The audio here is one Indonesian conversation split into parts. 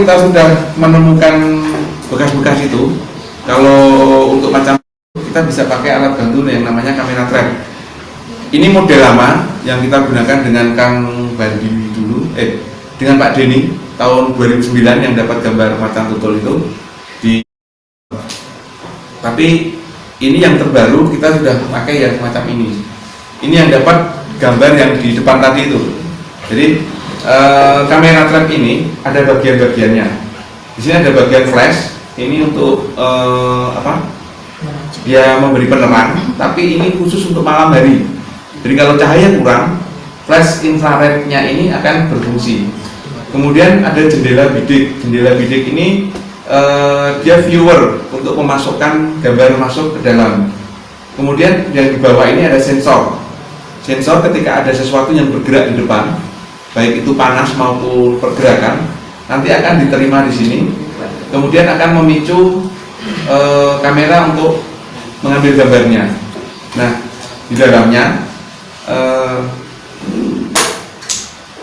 kita sudah menemukan bekas-bekas itu, kalau untuk macam kita bisa pakai alat bantu yang namanya kamera trap. Ini model lama yang kita gunakan dengan Kang Bandi dulu, dengan Pak Denny tahun 2009 yang dapat gambar macan tutul itu. Tapi ini yang terbaru kita sudah pakai yang semacam ini. Ini yang dapat gambar yang di depan tadi itu. Jadi kamera trap ini ada bagian-bagiannya. Di sini ada bagian flash. Ini untuk dia memberi penerang, tapi ini khusus untuk malam hari. Jadi kalau cahaya kurang, flash infrarednya ini akan berfungsi. Kemudian ada jendela bidik. Jendela bidik ini dia viewer untuk memasukkan gambar masuk ke dalam. Kemudian yang di bawah ini ada sensor. Sensor ketika ada sesuatu yang bergerak di depan, baik itu panas maupun pergerakan, nanti akan diterima di sini. Kemudian akan memicu kamera untuk mengambil gambarnya. Nah, di dalamnya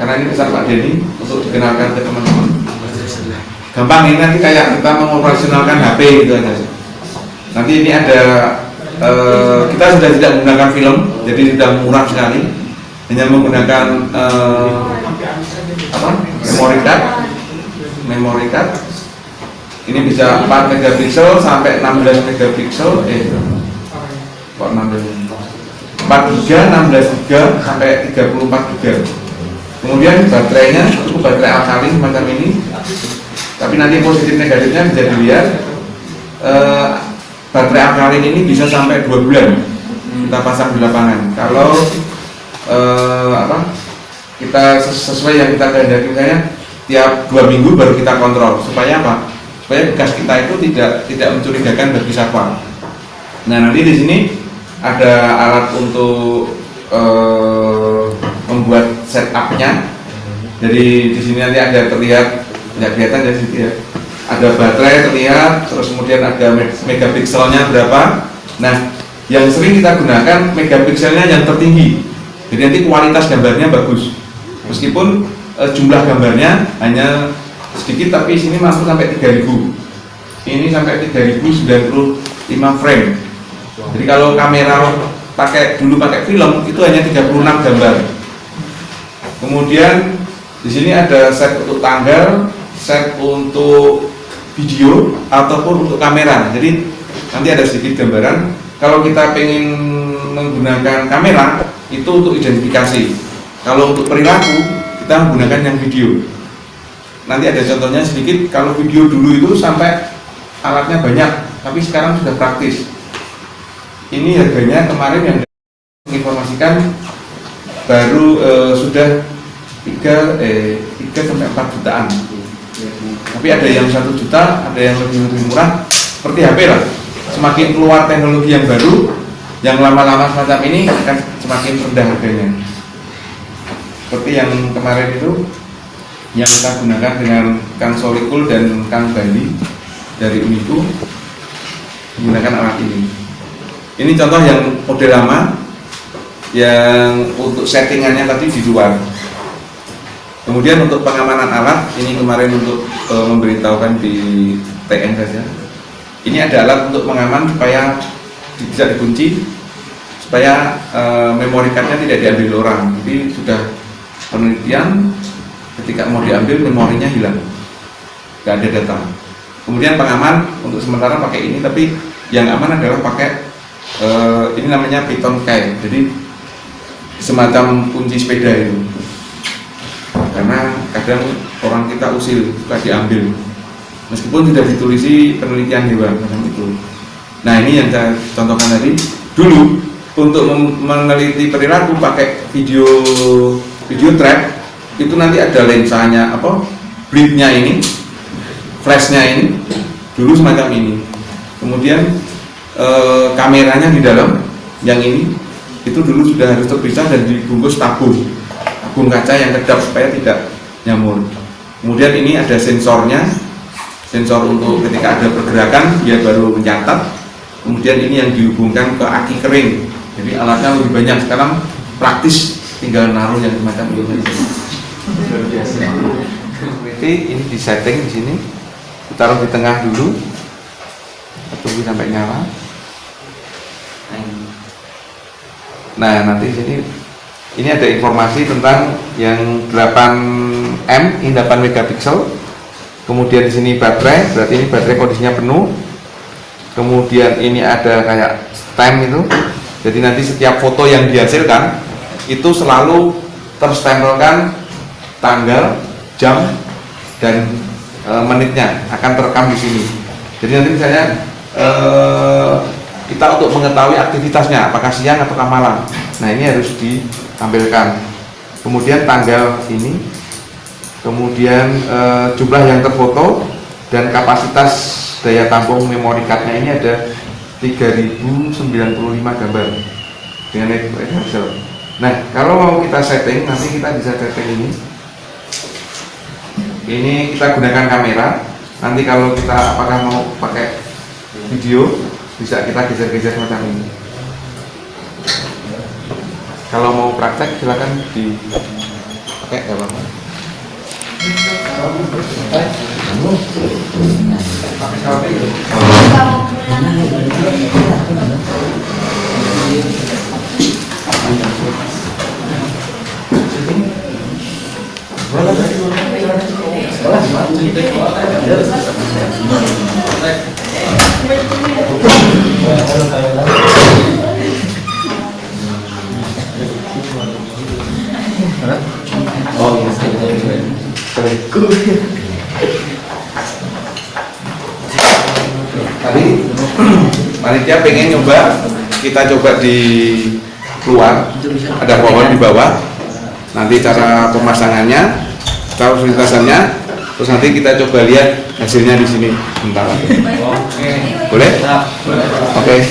karena ini pesan Pak Denny untuk dikenalkan ke teman-teman. Gampang, ini nanti kayak kita mengoperasionalkan HP gitu aja. Nanti ini ada kita sudah tidak menggunakan film, jadi sudah murah sekali. Hanya menggunakan memory card. Ini bisa 4 megapiksel sampai 16 megapiksel, 4 giga, 16 giga sampai 34 giga. Kemudian baterainya itu baterai alkalin semacam ini. Tapi nanti positif negatifnya bisa dilihat. Baterai alkalin ini bisa sampai 2 bulan kita pasang di lapangan. Kalau kita sesuai yang kita kehendaki, misalnya tiap 2 minggu baru kita kontrol. Supaya apa? Supaya bekas kita itu tidak mencurigakan bagi satwa. Nah, nanti di sini ada alat untuk membuat setupnya. Jadi di sini nanti ada terlihat, tidak kelihatan dari sini ya. Ada baterai terlihat, terus kemudian ada megapikselnya berapa. Nah, yang sering kita gunakan megapikselnya yang tertinggi. Jadi nanti kualitas gambarnya bagus. Meskipun jumlah gambarnya hanya sedikit, tapi sini masuk sampai 3000. Ini sampai 3095 frame. Jadi kalau kamera dulu pakai film itu hanya 36 gambar. Kemudian di sini ada set untuk tanggal, set untuk video ataupun untuk kamera. Jadi nanti ada sedikit gambaran. Kalau kita pengen menggunakan kamera itu untuk identifikasi. Kalau untuk perilaku kita menggunakan yang video. Nanti ada contohnya sedikit. Kalau video dulu itu sampai alatnya banyak, tapi sekarang sudah praktis. Ini harganya kemarin yang menginformasikan baru sudah 3 sampai 4 jutaan. Tapi ada yang 1 juta, ada yang lebih murah. Seperti HP lah. Semakin keluar teknologi yang baru, yang lama-lama semacam ini akan semakin rendah harganya. Seperti yang kemarin itu, yang kita gunakan dengan Kang Solikul dan Kang Bandi dari Uniku menggunakan alat ini. Ini contoh yang model lama yang untuk settingannya tadi di luar. Kemudian untuk pengamanan alat ini kemarin untuk memberitahukan di TN saja. Ini ada alat untuk mengaman supaya bisa dikunci, supaya memory cardnya tidak diambil orang. Jadi sudah penelitian. Ketika mau diambil memorinya hilang, nggak ada data. Kemudian pengaman untuk sementara pakai ini, tapi yang aman adalah pakai ini namanya Python key. Jadi semacam kunci sepeda itu, karena kadang orang kita usil suka diambil, meskipun tidak ditulisi penelitian hewan macam itu. Nah, ini yang saya contohkan tadi. Dulu untuk meneliti perilaku pakai video trap. Itu nanti ada lensanya, bleednya ini, flashnya ini, dulu semacam ini. Kemudian kameranya di dalam, yang ini, itu dulu sudah harus terpisah dan dibungkus tabung kaca yang kedap supaya tidak nyamur. Kemudian ini ada sensornya, sensor untuk ketika ada pergerakan dia baru mencatat. Kemudian ini yang dihubungkan ke aki kering. Jadi alatnya lebih banyak sekarang, praktis, tinggal naruh yang semacam itu. Luar biasa. safety ini di setting di sini, ditaruh di tengah dulu, tunggu sampai nyala. Nah nanti di sini ini ada informasi tentang yang 8M ini 8 megapiksel. Kemudian di sini baterai, berarti ini baterai kondisinya penuh. Kemudian ini ada kayak stem itu, jadi nanti setiap foto yang dihasilkan itu selalu terstempelkan tanggal, jam, dan menitnya akan terekam di sini. Jadi nanti misalnya kita untuk mengetahui aktivitasnya apakah siang ataukah malam, nah ini harus ditampilkan. Kemudian tanggal ini, kemudian jumlah yang terfoto, dan kapasitas daya tampung memori cardnya ini ada 3095 gambar dengan Excel. Nah kalau mau kita setting, nanti kita bisa setting ini kita gunakan kamera. Nanti kalau kita apakah mau pakai video, bisa kita geser-geser macam ini. Kalau mau praktek silakan dipakai, nggak apa-apa. Oh iya, tadi panitia pengen nyoba, kita coba di luar, ada pohon di bawah. Nanti cara pemasangannya, cara lintasannya, terus nanti kita coba lihat hasilnya di sini. Bentar lagi. Boleh? Oke.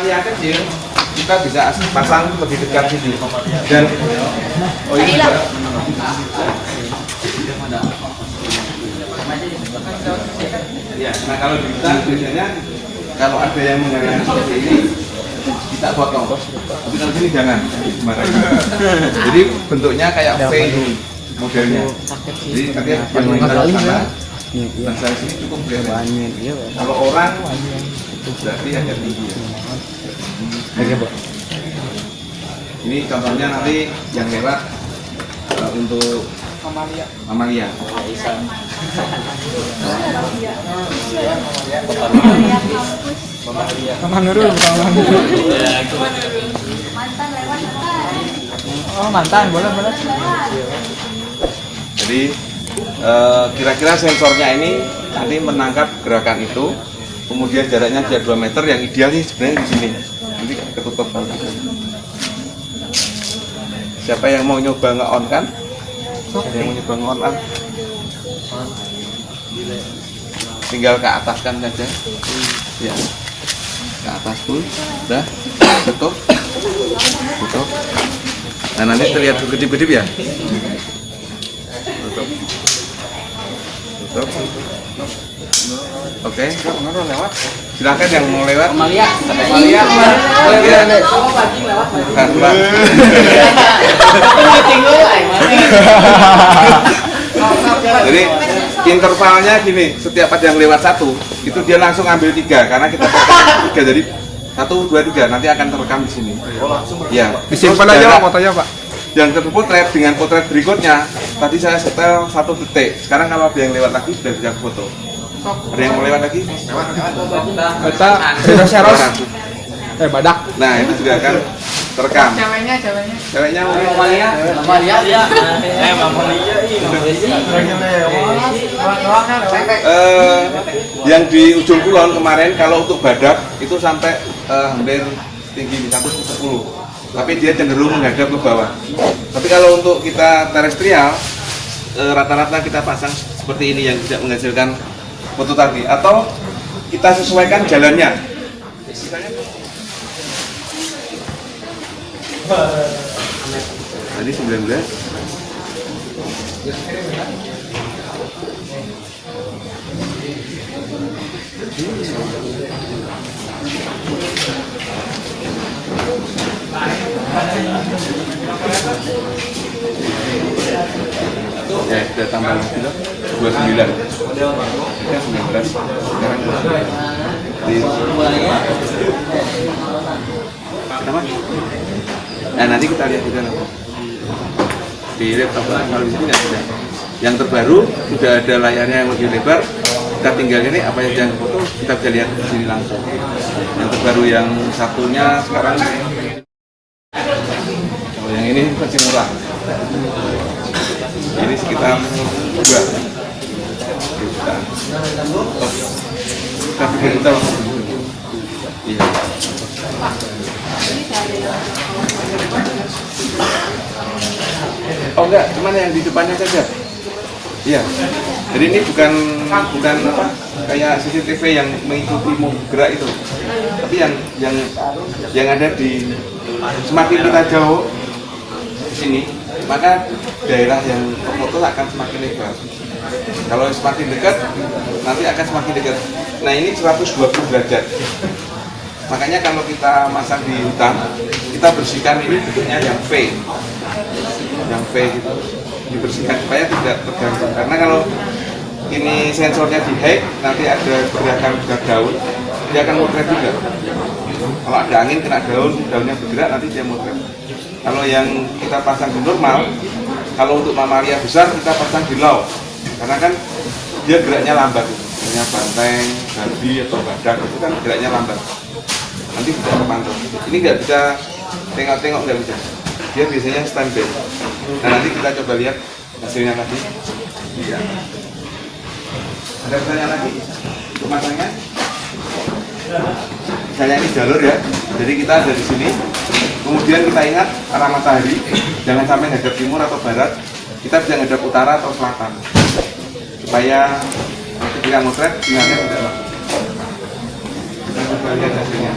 Yang kecil kita bisa pasang lebih dekat sini, dan oh ini juga. Ya, nah kalau di kita biasanya kalau ada yang menggunakan seperti ini kita potong, tapi kalau sini jangan sembarangan. Jadi bentuknya kayak V ini modelnya. Jadi nanti yang sana dan saya sini cukup kelihatan. Kalau orang itu berarti agak tinggi ya. Ini contohnya nanti yang lewat untuk Mamalia. Mama Nurul, mantan lewat. Oh mantan, boleh. Jadi kira-kira sensornya ini nanti menangkap gerakan itu, kemudian jaraknya dia 2 meter, yang ideal sih sebenarnya di sini. Nanti ketutup. Siapa yang mau nyoba nge-on kan? Siapa yang mau nyoba nge-on kan? Tinggal ke atas kan saja. Ya. Ke atas tuh, udah tutup. Nah nanti terlihat kedip-kedip ya. Tutup. Oke. Silakan yang mau lewat. Amalia. Jadi intervalnya gini, setiap ada yang lewat 1 itu dia langsung ambil 3, karena kita potong 3, jadi 1, 2, 3 nanti akan terekam di sini. Ya. Disimpan aja Pak fotonya Pak. Yang terpotret dengan potret berikutnya, tadi saya setel 1 detik. Sekarang kalau ada yang lewat lagi sudah bisa foto. Ada yang mau lewat lagi? Kita seros. Badak. Nah itu juga akan terekam. Ceweknya Mamalia. Yang di ujung kulon kemarin kalau untuk badak itu sampai hampir tinggi 110. tapi dia cenderung menghadap ke bawah. Tapi kalau untuk kita terestrial, rata-rata kita pasang seperti ini yang tidak menghasilkan foto tadi, atau kita sesuaikan jalannya. Tadi 19. Ya, kita tambah lagi loh, 29. Ya, 19. Sekarang 29. Kenapa? Nah, nanti kita lihat juga nanti. Di laptop kalau di sini nggak ada. Yang terbaru sudah ada layarnya yang lebih lebar. Kita tinggal ini apa yang foto kita bisa lihat di sini langsung. Yang terbaru yang satunya sekarang. Kalau yang ini masih murah. Ini sekitar 2 juta. Tapi kita langsung. Iya. Oh enggak, cuman yang di depannya saja. Iya. Jadi ini bukan apa kayak CCTV yang mengikuti mau gerak itu. Tapi yang ada di semakin kita jauh di sini, maka daerah yang terfoto akan semakin lebar. Kalau semakin dekat, nanti akan semakin dekat. Nah ini 120 derajat. Makanya kalau kita masang di hutan, kita bersihkan ini bentuknya yang V, gitu, dibersihkan supaya tidak terganggu. Karena kalau ini sensornya di hack, nanti ada gerakan daun, dia akan motret juga. Kalau ada angin kena daunnya bergerak, nanti dia motret. Kalau yang kita pasang di normal, kalau untuk mamalia besar kita pasang di low, karena kan dia geraknya lambat. Misalnya banteng, babi atau badak itu kan geraknya lambat. Nanti bisa terpantau. Ini nggak bisa tengok-tengok, nggak bisa. Dia biasanya standby. Nah nanti kita coba lihat hasilnya tadi. Iya. Ada pertanyaan lagi untuk masangnya? Misalnya ini jalur ya. Jadi kita ada di sini. Kemudian kita ingat arah matahari, jangan sampai ngadap timur atau barat. Kita bisa ngadap utara atau selatan. Supaya ketika motret sinyalnya tidak masuk. Kita coba lihat hasilnya.